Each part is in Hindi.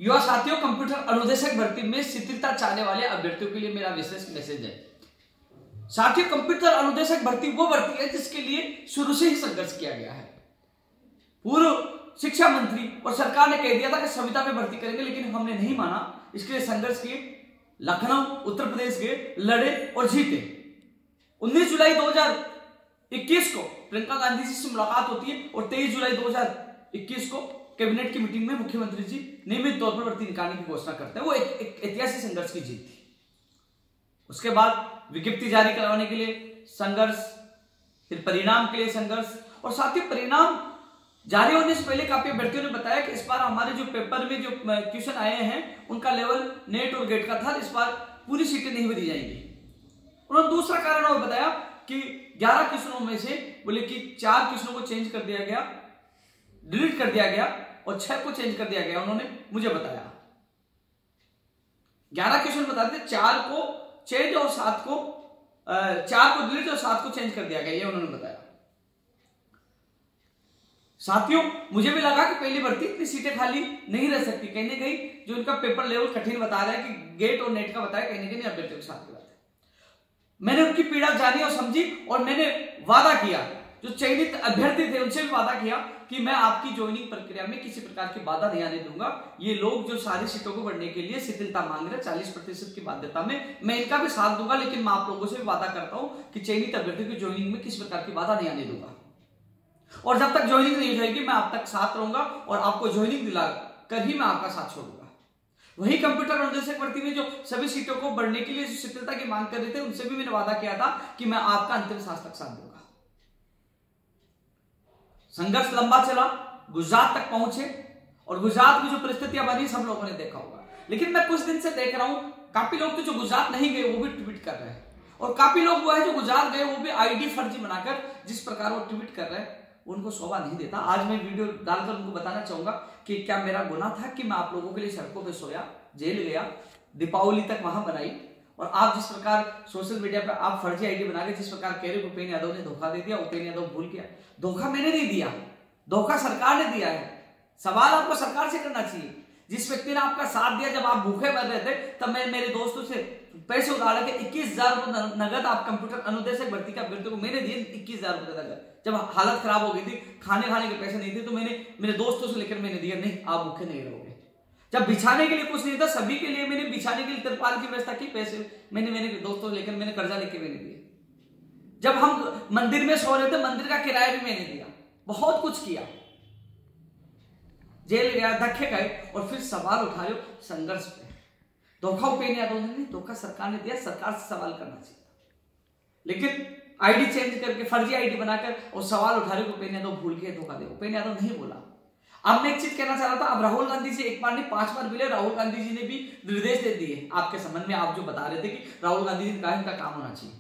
युवा साथियों, कंप्यूटर अनुदेशक भर्ती में शिथिलता चाहने वाले अभ्यर्थियों के लिए मेरा विशेष मैसेज है। साथियों, कंप्यूटर अनुदेशक भर्ती वो भर्ती है जिसके लिए शुरू से ही संघर्ष किया गया है। पूर्व शिक्षा मंत्री और सरकार ने कह दिया था कि संविदा में भर्ती करेंगे, लेकिन हमने नहीं माना। इसके लिए संघर्ष किए, लखनऊ उत्तर प्रदेश गए, लड़े और जीते। 19 जुलाई 2021 को प्रियंका गांधी जी से मुलाकात होती है और 23 जुलाई 2021 को कैबिनेट की मीटिंग में मुख्यमंत्री जी नियमित तौर पर भर्ती निकालने की घोषणा करते हैं। वो एक ऐतिहासिक संघर्ष की जीत थी। उसके बाद विज्ञप्ति जारी करवाने के लिए संघर्ष, फिर परिणाम के लिए संघर्ष, और साथ ही परिणाम जारी होने से पहले काफी अभ्यर्थियों ने बताया कि इस बार हमारे जो पेपर में जो क्वेश्चन आए हैं उनका लेवल नेट और गेट का था, इस बार पूरी सीटें नहीं भरी जाएंगी। उन्होंने दूसरा कारण और बताया कि 11 क्वेश्चनों में से बोले कि 4 क्वेश्चनों को चेंज कर दिया गया, डिलीट कर दिया गया, और 6 को चेंज कर दिया गया। उन्होंने मुझे बताया 11 क्वेश्चन बताते, 4 को चेंज और 7 को 4 को डिलीट और 7 को चेंज कर दिया गया, ये उन्होंने बताया। साथियों, मुझे भी लगा कि पहली भर्ती इतनी सीटें खाली नहीं रह सकती, कहीं ना कहीं जो उनका पेपर लेवल कठिन बता रहा है कि गेट और नेट का बताया, कहीं ना कहीं अभ्यर्थियों के साथ की बात है। मैंने उनकी पीड़ा जानी और समझी, और मैंने वादा किया, जो चयनित अभ्यर्थी थे उनसे भी वादा किया कि मैं आपकी ज्वाइनिंग प्रक्रिया में किसी प्रकार की बाधा नहीं आने दूंगा। ये लोग जो सारी सीटों को बढ़ने के लिए शिथिलता मांग रहे हैं 40% की बाध्यता में, मैं इनका भी साथ दूंगा, लेकिन मैं आप लोगों से भी वादा करता हूं कि चयनित अभ्यर्थियों की ज्वाइनिंग में किसी प्रकार की बाधा नहीं आने दूंगा, और जब तक ज्वाइनिंग नहीं हो जाएगी मैं आप तक साथ रहूंगा और आपको ज्वाइनिंग दिला कर ही मैं आपका साथ छोड़ूंगा। वही कंप्यूटर अनुदेशक भर्ती में जो सभी सीटों को बढ़ने के लिए शिथिलता की मांग कर रहे थे, उनसे भी मैंने वादा किया था कि मैं आपका अंतिम सांस तक साथ दूंगा। संघर्ष लंबा चला, गुजरात तक पहुंचे, और गुजरात में जो परिस्थितियां बनी सब लोगों ने देखा होगा। लेकिन मैं कुछ दिन से देख रहा हूं काफी लोग तो जो गुजरात नहीं गए वो भी ट्वीट कर रहे हैं, और काफी लोग वो है जो गुजरात गए वो भी आईडी फर्जी बनाकर जिस प्रकार वो ट्वीट कर रहे हैं उनको शोभा नहीं देता। आज मैं वीडियो डालकर उनको बताना चाहूंगा कि क्या मेरा गुनाह था कि मैं आप लोगों के लिए सड़कों पे सोया, जेल गया, दीपावली तक वहां बनाई, और आप जिस प्रकार सोशल मीडिया पर आप फर्जी आईडी बना के जिस प्रकार कह रहे उपेंद्र यादव ने धोखा दे दिया, उपेंद्र यादव भूल गया। धोखा मैंने नहीं दिया, धोखा सरकार ने दिया है। सवाल आपको सरकार से करना चाहिए। जिस व्यक्ति ने आपका साथ दिया जब आप भूखे मर रहे थे, तब मैं मेरे दोस्तों से पैसे उधार के 21,000 रुपए नगद आप कंप्यूटर अनुदेशक भर्ती के अभ्यर्थियों को मैंने दिए। 21,000 रुपए नगद, जब हालत खराब हो गई थी, खाने के पैसे नहीं थे, तो मैंने मेरे दोस्तों से लेकर मैंने दिया, नहीं आप भूखे नहीं रहोगे। जब बिछाने के लिए कुछ नहीं था, सभी के लिए मैंने बिछाने के लिए तिरपाल की व्यवस्था की, पैसे मैंने दोस्तों से लेकर मैंने कर्जा लेकर मैंने दिए। जब हम मंदिर में सो रहे थे, मंदिर का किराया भी मैंने दिया, बहुत कुछ किया, जेल गया, धक्के गए, और फिर सवाल उठा रहे हो संघर्ष पे। धोखा उपेंद्र यादव ने नहीं, धोखा सरकार ने दिया, सरकार से सवाल करना चाहिए था। लेकिन आईडी चेंज करके फर्जी आईडी बनाकर और सवाल उठा रहे हो उपेंद्र यादव भूल के धोखा दे। उपेंद्र यादव नहीं बोला। अब मैं एक चीज कहना चाह रहा था, अब राहुल गांधी से एक बार नहीं 5 बार मिले, राहुल गांधी जी ने भी निर्देश दे दिए आपके संबंध में। आप जो बता रहे थे कि राहुल गांधी जी ने कहा इनका काम होना चाहिए,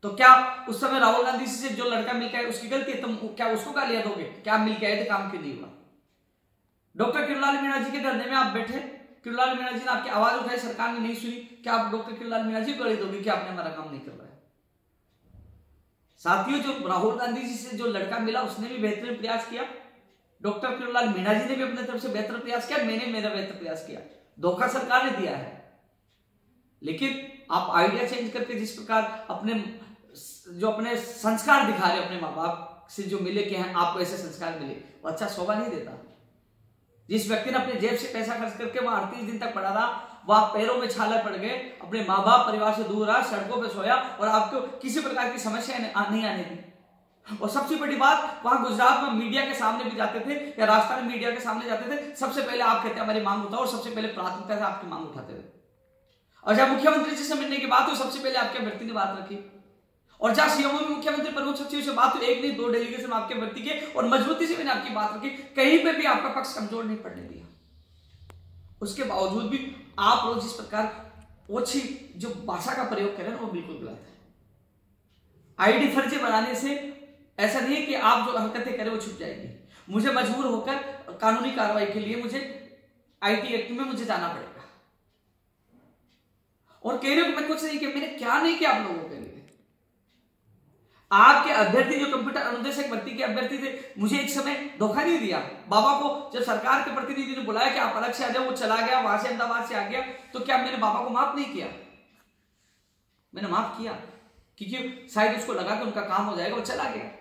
तो क्या उस समय राहुल गांधी से जो लड़का मिलकर आया उसकी गलती है? तुम क्या उसको गालियां दोगे? क्या मिलकर आए थे, काम क्यों नहीं हुआ? डॉक्टर किरोड़लाल मीणा जी के धरने में आप बैठे, किरोड़लाल मीणा जी ने आपकी आवाज उठाई, सरकार ने नहीं सुनी, क्या आप डॉक्टर किरोड़लाल मीणा जी को गाली दोगे कि आपने हमारा काम नहीं कर रहा है? साथियों, जो राहुल गांधी जी से जो लड़का मिला उसने भी बेहतरीन प्रयास किया, डॉक्टर किरोड़लाल मीणा जी ने भी अपने तरफ से बेहतर प्रयास किया, मैंने मेरा बेहतर प्रयास किया। धोखा सरकार ने दिया है, लेकिन आप आइडिया चेंज करके जिस प्रकार अपने संस्कार दिखा रहे अपने माँ बाप से जो मिले कि आपको ऐसे संस्कार मिले, वो अच्छा शोभा नहीं देता। जिस व्यक्ति ने अपने जेब से पैसा खर्च करके वह 38 दिन तक पड़ा रहा, वह पैरों में छाले पड़ गए, अपने माँ बाप परिवार से दूर रहा, सड़कों पे सोया, और आपको किसी प्रकार की समस्या नहीं आने दी। और सबसे बड़ी बात, वहां गुजरात में मीडिया के सामने भी जाते थे या राजस्थान में मीडिया के सामने जाते थे, सबसे पहले आप कहते हमारी मांग उठाओ, और सबसे पहले प्राथमिकता से आपकी मांग उठाते थे। और जब मुख्यमंत्री जी से मिलने की बात हुई, सबसे पहले आपके अभ्यर्थी ने बात रखी, और जहां सीएमओ में मुख्यमंत्री प्रमुख सचिव से बात हुई, 1 नहीं 2 डेलीगेशन आपके भर्ती के, और मजबूती से मैंने आपकी बात रखी, कहीं पे भी आपका पक्ष कमजोर नहीं पड़ने दिया। उसके बावजूद भी आप लोग जिस प्रकार ओछी जो भाषा का प्रयोग करें वो बिल्कुल गलत है। आईडी फर्जी बनाने से ऐसा नहीं है कि आप जो हरकतें करें वो छूट जाएगी। मुझे मजबूर होकर कानूनी कार्रवाई के लिए मुझे आईटी एक्ट में मुझे जाना पड़ेगा, और कह रहे हो मैं कुछ नहीं किया, मैंने क्या नहीं किया आप लोगों के लिए। आपके अभ्यर्थी जो कंप्यूटर अनुदेशक भर्ती के अभ्यर्थी थे, मुझे एक समय धोखा नहीं दिया। बाबा को जब सरकार के प्रतिनिधि ने बुलाया कि आप अलग से आ जाओ, वो चला गया, वहां से अहमदाबाद से आ गया, तो क्या मैंने बाबा को माफ नहीं किया? मैंने माफ किया, क्योंकि शायद उसको लगा कि उनका काम हो जाएगा, वो चला गया।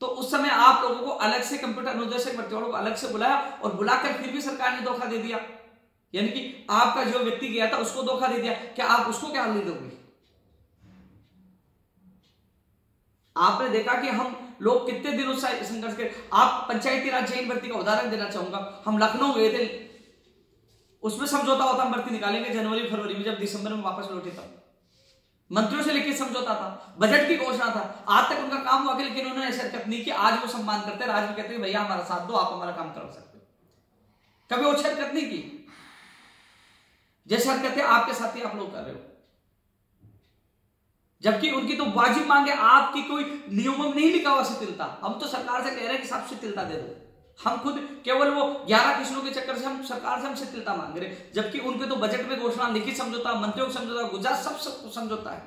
तो उस समय आप लोगों को अलग से कंप्यूटर अनुदेशक भर्ती वालों को अलग से बुलाया, और बुलाकर फिर भी सरकार ने धोखा दे दिया। यानी कि आपका जो व्यक्ति गया था उसको धोखा दे दिया। क्या आप उसको क्या हल दोगे? आपने देखा कि हम लोग कितने दिनों से संघर्ष कर। आप पंचायती राज जैन भर्ती का उदाहरण देना चाहूंगा। हम लखनऊ गए थे, उसमें समझौता होता हम भर्ती निकालेंगे जनवरी फरवरी में, जब दिसंबर में वापस लौटे तब मंत्रियों से लेकर समझौता था, बजट की घोषणा था, आज तक उनका काम हुआ, लेकिन उन्होंने ऐसा हरकत नहीं की। आज वो सम्मान करते हैं, आज भी कहते हैं भैया हमारा साथ दो, आप हमारा काम करा सकते हो। कभी वो हरकत नहीं की जैसे हरकतें आपके साथ ही आप लोग कर रहे हो, जबकि उनकी तो वाजिब मांगे, आपकी कोई नियमों में नहीं लिखा हुआ शिथिलता। हम तो सरकार से कह रहे हैं कि सब शिथिलता दे दो। हम खुद केवल वो 11 किस्मों के चक्कर से हम सरकार से हम शिथिलता मांग रहे, जबकि उनके तो बजट में घोषणा, लिखित समझौता, मंत्रियों का समझौता, गुजरात सब समझौता है।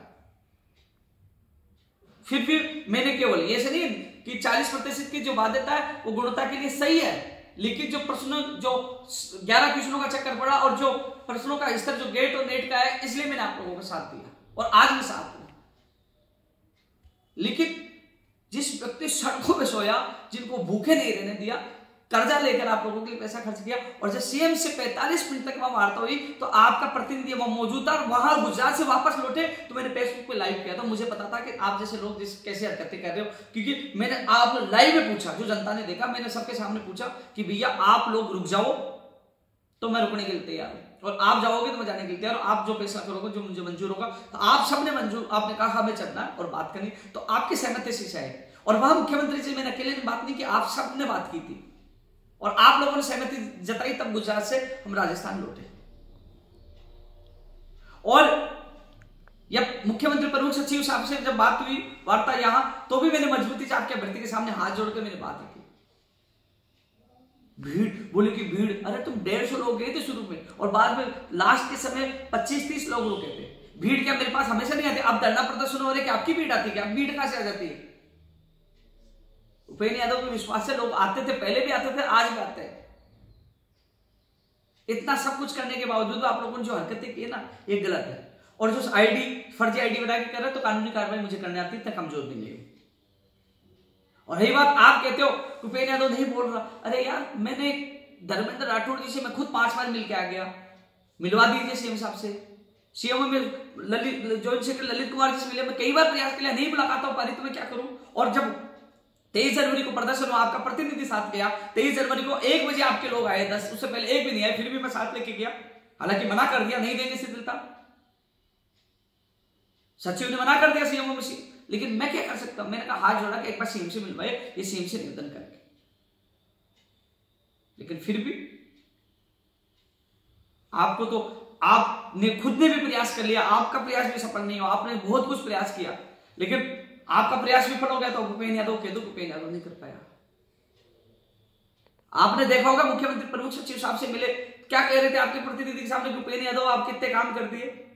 फिर मैंने केवल ये से नहीं कि 40% की जो बाध्यता है वो गुणवत्ता के लिए सही है, लेकिन जो प्रश्नों जो 11 क्वेश्चनों का चक्कर पड़ा और जो प्रश्नों का स्तर जो गेट और नेट का है, इसलिए मैंने आप लोगों का साथ दिया और आज भी साथ दूं। लेकिन जिस व्यक्ति सड़कों पे सोया, जिनको भूखे नहीं रहने दिया, कर्जा लेकर आप लोगों के लिए पैसा खर्च किया, और जब सीएम से 45 मिनट तक वहां वार्ता हुई तो आपका प्रतिनिधि वहां मौजूद था, वहां गुजरात से वापस लौटे तो मैंने फेसबुक पे लाइव किया था। मुझे पता था कि आप जैसे लोग कैसे हरकतें कर रहे हो, क्योंकि मैंने आप लाइव में पूछा, जो जनता ने देखा, मैंने सबके सामने पूछा कि भैया आप लोग रुक जाओ तो मैं रुकने के लिए तैयार हूं, और आप जाओगे तो मैं जाने के लिए तैयार हूं। आप जो फैसला करोगे, जो मुझे मंजूर होगा, तो आप सबने मंजूर, आपने कहा हमें चलना है और बात करनी, तो आपकी सहमति से है। और वहां मुख्यमंत्री से मैंने अकेले ने बात नहीं की, आप सबने बात की थी और आप लोगों ने सहमति जताई, तब गुजरात से हम राजस्थान लौटे। और जब मुख्यमंत्री प्रमुख सचिव साहब से जब बात हुई वार्ता यहां, तो भी मैंने मजबूती से आपके अभ्यर्थी के सामने हाथ जोड़कर मैंने बात की। भीड़ बोले कि भीड़, अरे तुम 150 लोग गए थे शुरू में, और बाद में लास्ट के समय 25-30 लोग रुके थे। भीड़ क्या मेरे पास हमेशा नहीं आती? अब धरना प्रदर्शन हो रहे कि आपकी भीड़ आती है, क्या भीड़ कहां से आ जाती है? उपेंद्र यादव के विश्वास से लोग आते थे, पहले भी आते थे, आज भी आते हैं। इतना सब कुछ करने के बावजूद आप लोगों ने जो हरकतें की ना, ये गलत है। और जो फर्जी आईडी बना के कर रहे, तो कानूनी कार्रवाई मुझे करने आती, इतना कमजोर नहीं है। और रही बात, आप कहते हो उपेंद्र यादव नहीं बोल रहा, अरे यार मैंने धर्मेंद्र राठौड़ जी से मैं खुद 5 बार मिल के आ गया, मिलवा दीजिए सीएम साहब से। सीएम में जॉइंट सेक्रेटरी ललित कुमार जी से मिले, मैं कई बार प्रयास किया, नहीं मुलाकात हो पा रही, तो मैं क्या करूं? और जब 23 जनवरी को प्रदर्शन हुआ, आपका प्रतिनिधि साथ गया, 23 जनवरी को 1 बजे आपके लोग आए, 10 उससे पहले 1 भी नहीं आए, फिर भी मैं साथ लेके गया। हालांकि मना कर दिया, नहीं देंगे शिथिलता, सचिव ने मना कर दिया सीएमओ में से, लेकिन मैं क्या कर सकता हूं? मैंने कहा हाथ जोड़ा कि एक बार सीएम से मिलवाए, ये सीएम से निवेदन करके। लेकिन फिर भी आपको तो आपने खुद ने भी प्रयास कर लिया, आपका प्रयास भी सफल नहीं हुआ, आपने बहुत कुछ प्रयास किया, लेकिन आपका प्रयास विफल हो गया। तो उपेंद्र यादव कह दो, उपेंद्र यादव नहीं कर पाया। आपने देखा होगा मुख्यमंत्री प्रमुख सचिव साहब से मिले, क्या कह रहे थे आपके प्रतिनिधि के सामने? उपेंद्र यादव आप कितने काम कर दिए।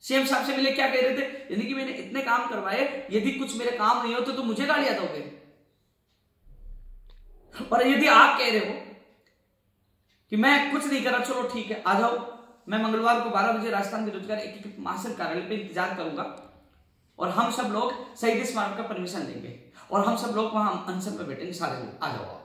सीएम साहब से मिले, क्या कह रहे थे? यानी कि मैंने इतने काम करवाए, यदि कुछ मेरे काम नहीं होते तो मुझे गालियां दोगे। और यदि आप कह रहे हो कि मैं कुछ नहीं करा, चलो ठीक है आ जाओ, मैं मंगलवार को 12 बजे राजस्थान बेरोजगार एकीकृत महासंघ कार्यालय पे इंतजार करूंगा, और हम सब लोग शहीद स्मारक का परमिशन लेंगे, और हम सब लोग वहां अनशन पे बैठेंगे, सारे लोग आ जाओ आप।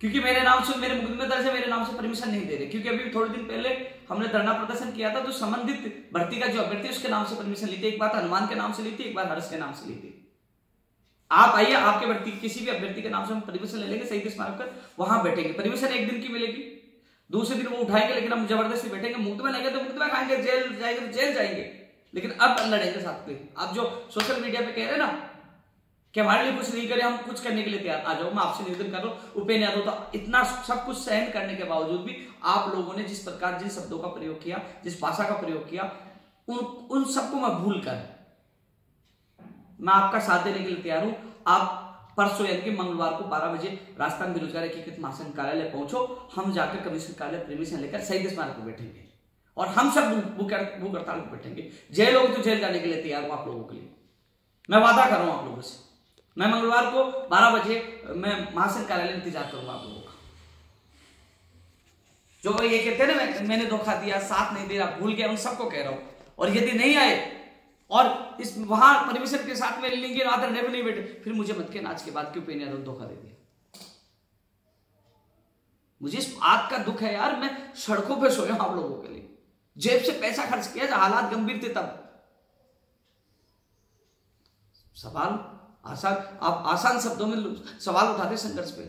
क्योंकि मेरे नाम से, मेरे मुकदमे दर्ज है, मेरे नाम से परमिशन नहीं दे रहे, क्योंकि अभी थोड़े दिन पहले हमने धरना प्रदर्शन किया था, तो संबंधित भर्ती का जो अभ्यर्थी उसके नाम से परमिशन ली थी। एक बार हनुमान के नाम से ली थी, एक बार हर्ष के नाम से ली थी। आप आइए, आपके भर्ती किसी भी अभ्यर्थी के नाम से हम परमिशन ले लेंगे, शहीद स्मारक पर वहां बैठेंगे। परमिशन 1 दिन की मिलेगी, दूसरे दिन वो उठाएंगे, लेकिन हम जबरदस्ती बैठेंगे। मुकदमा लेंगे तो मुकदमा खाएंगे, जेल जाएंगे तो जेल जाएंगे, लेकिन अब लड़ेंगे साथ में। आप जो सोशल मीडिया पे कह रहे हैं ना कि हमारे लिए कुछ नहीं करे, हम कुछ करने के लिए तैयार, आ जाओ। मैं आपसे निवेदन कर रहा हूं, उपेंद्र यादव, तो इतना सब कुछ सहन करने के बावजूद भी आप लोगों ने जिस प्रकार, जिन शब्दों का प्रयोग किया, जिस भाषा का प्रयोग किया, उन सबको मैं भूल कर मैं आपका साथ देने के लिए तैयार हूं। आप परसों यानी कि मंगलवार को 12 बजे राजस्थान बेरोजगार एकीकृत महासंघ कार्यालय पहुंचो, हम जाकर कमिश्नर कार्यालय परमिशन लेकर शहीद स्मारक पर बैठेंगे, और हम सब भूख हड़ताल पर बैठेंगे। जेल होगी तो जेल जाने के लिए तैयार हूं आप लोगों के लिए। मैं वादा कर रहा हूं आप लोगों से, मैं मंगलवार को 12 बजे मैं महासंघ कार्यालय में इंतजार करूंगा आप लोगों का। जो ये कहते हैं ना मैंने धोखा दिया, साथ नहीं दे रहा, भूल गया, उन सबको कह रहा हूं। और यदि नहीं आए और इस वहां परमिशन के साथ में लेंगे आदर नहीं बैठे, फिर मुझे मत कहना आज के बाद क्यों पेन यादव धोखा दे दिया। मुझे इस बात का दुख है यार, मैं सड़कों पे सोया आप लोगों के लिए, जेब से पैसा खर्च किया जब हालात गंभीर थे तब। सवाल आसान, आप आसान शब्दों में सवाल उठाते संघर्ष पे।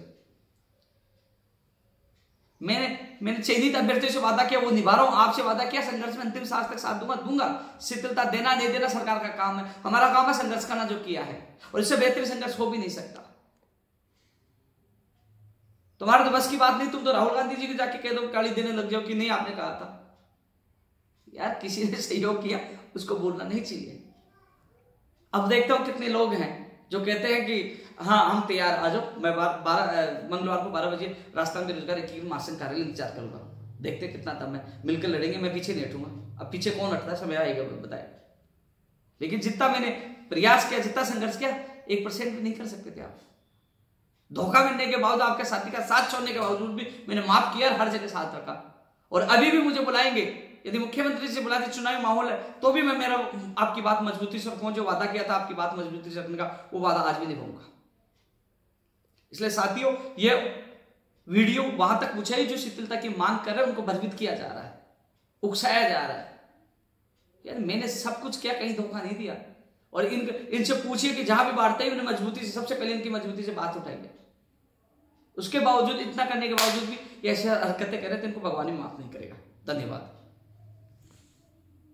मैंने चयनित अभ्यर्थियों से वादा किया, वो निभा रहा हूं। आपसे वादा किया संघर्ष में अंतिम सांस तक साथ दूंगा। शिथिलता देना नहीं देना सरकार का काम है, हमारा काम है संघर्ष करना जो किया है, और इससे बेहतर संघर्ष हो भी नहीं सकता। तुम्हारे तो बस की बात नहीं, तुम तो राहुल गांधी जी को जाके कह दो, गाली देने लग जाओ कि नहीं आपने कहा था। यार किसी ने सहयोग किया उसको बोलना नहीं चाहिए। अब देखता हूं कितने लोग हैं जो कहते हैं कि हाँ हम तैयार, आ जाओ। मैं मंगलवार को 12 बजे राजस्थान बेरोजगार एकीकृत महासंघ कार्यालय इंतजार करूंगा। देखते कितना दम है, मिलकर लड़ेंगे, मैं पीछे नहीं हटूंगा। अब पीछे कौन हटता है समय आएगा बताए। लेकिन जितना मैंने प्रयास किया, जितना संघर्ष किया, 1% भी नहीं कर सकते थे आप। धोखा मिलने के बावजूद, आपके साथी का साथ छोड़ने के बावजूद भी मैंने माफ किया, हर जगह साथ रखा। और अभी भी मुझे बुलाएंगे, यदि मुख्यमंत्री से बुलाते, चुनावी माहौल है तो भी मैं मेरा आपकी बात मजबूती से रखूंगा। जो वादा किया था आपकी बात मजबूती से रखने का, वो वादा आज भी निभाऊंगा। इसलिए साथियों, ये वीडियो वहां तक पूछाई जो शिथिलता की मांग कर रहे हैं, उनको भयभीत किया जा रहा है, उकसाया जा रहा है। यार मैंने सब कुछ किया, कहीं धोखा नहीं दिया। और इनसे पूछिए कि जहां भी बांटते हैं उन्हें मजबूती से, सबसे पहले इनकी मजबूती से बात उठाइए। उसके बावजूद, इतना करने के बावजूद भी ऐसी हरकतें कर रहे थे, इनको भगवान ही माफ नहीं करेगा। धन्यवाद।